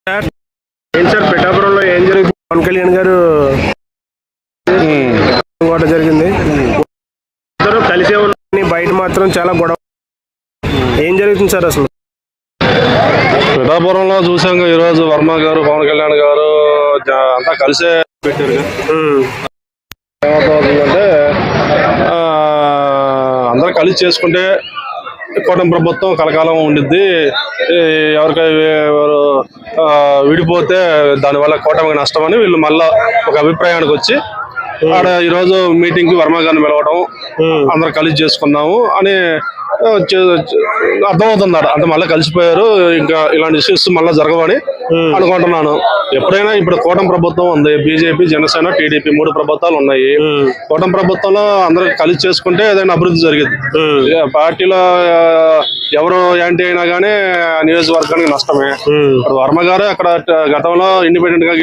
ఏం సార్ పిఠాపురంలో ఏం జరుగుతుంది? పవన్ కళ్యాణ్ గారు జరిగింది, అందరూ కలిసే ఉన్నాయి, బయట మాత్రం చాలా గొడవ. ఏం జరుగుతుంది సార్ అసలు? పిఠాపురంలో చూసాం ఈరోజు వర్మ గారు పవన్ కళ్యాణ్ గారు అంతా కలిసే పెట్టారు. ఏమవుతుందంటే అందరూ కలిసి చేసుకుంటే కూటమి ప్రభుత్వం కలకాలం ఉండిద్ది. ఎవరు విడిపోతే దానివల్ల కూటమికి నష్టం అని వీళ్ళు మళ్ళా ఒక అభిప్రాయానికి వచ్చి ఆడ ఈరోజు మీటింగ్ కి వర్మ గారిని పిలవడం, అందరు కలిసి చేసుకున్నాము అని అర్థమవుతున్నాడు. అంటే మళ్ళీ కలిసిపోయారు, ఇంకా ఇలాంటి ఇష్యూస్ మళ్ళీ జరగవని అనుకుంటున్నాను. ఎప్పుడైనా ఇప్పుడు కూటమి ప్రభుత్వం ఉంది, బీజేపీ, జనసేన, టీడీపీ 3 ప్రభుత్వాలు ఉన్నాయి. కూటమి ప్రభుత్వంలో అందరూ కలిసి చేసుకుంటే ఏదైనా అభివృద్ధి జరిగింది. పార్టీలో ఎవరు యాంటీ అయినా గానీ నియోజకవర్గానికి నష్టమే. ఇప్పుడు వర్మ గారు అక్కడ గతంలో ఇండిపెండెంట్ గా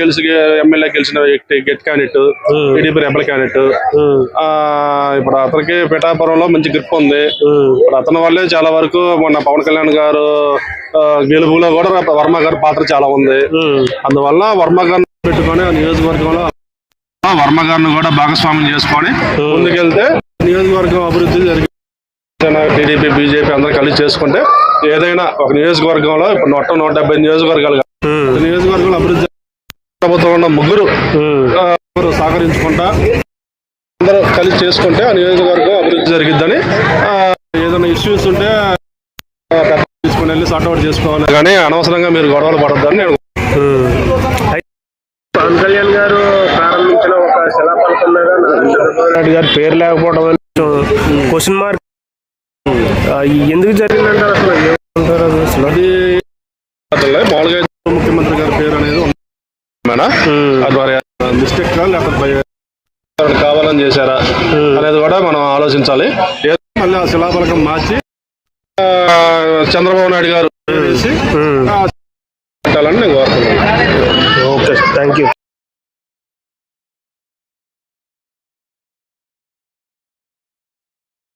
ఎమ్మెల్యే గెలిచిన వ్యక్తి, get candidate, TDP rebel candidate. ఇప్పుడు అతనికి పిఠాపురంలో మంచి గ్రిప్ ఉంది. ఇప్పుడు అతని వల్లే చాలా వరకు మొన్న పవన్ కళ్యాణ్ గారు గెలుపులో కూడా వర్మ గారి పాత్ర చాలా ఉంది. అందువల్ల వర్మ గారిని పెట్టుకొని ఆ నియోజకవర్గంలో వర్మ గారిని కూడా భాగస్వామ్యం చేసుకొని ముందుకెళ్తే నియోజకవర్గం అభివృద్ధి జరిగింది. టీడీపీ, బీజేపీ అందరూ కలిసి చేసుకుంటే ఏదైనా ఒక నియోజకవర్గంలో ఇప్పుడు 170 నియోజకవర్గాలు నియోజకవర్గంలో అభివృద్ధి ప్రభుత్వం ఉన్న ముగ్గురు సహకరించుకుంటా అందరూ కలిసి చేసుకుంటే ఆ నియోజకవర్గం అభివృద్ధి జరిగిద్దని. ఏదైనా ఇష్యూస్ ఉంటే తీసుకుని వెళ్ళి సార్ట్అవుట్ చేసుకోవాలి, కానీ అనవసరంగా మీరు గొడవలు పడద్దని నేను. పవన్ కళ్యాణ్ గారు ప్రారంభించిన ఒక శిలాఫలకం మీద చంద్రబాబు నాయుడు గారి పేరు లేకపోవడం క్వశ్చన్ మార్క్ ఎందుకు జరిగిందంటారు? అసలు ఏమంటారు? అది మామూలుగా ముఖ్యమంత్రి గారి పేరు అనేది మిస్టేక్ లేకపోతే కావాలని చేశారా అనేది కూడా మనం ఆలోచించాలి. మళ్ళీ ఆ శిలాఫలకం మార్చి చంద్రబాబు నాయుడు గారు వేసి పెట్టాలని నేను కోరుతున్నాను. Okay, thank you.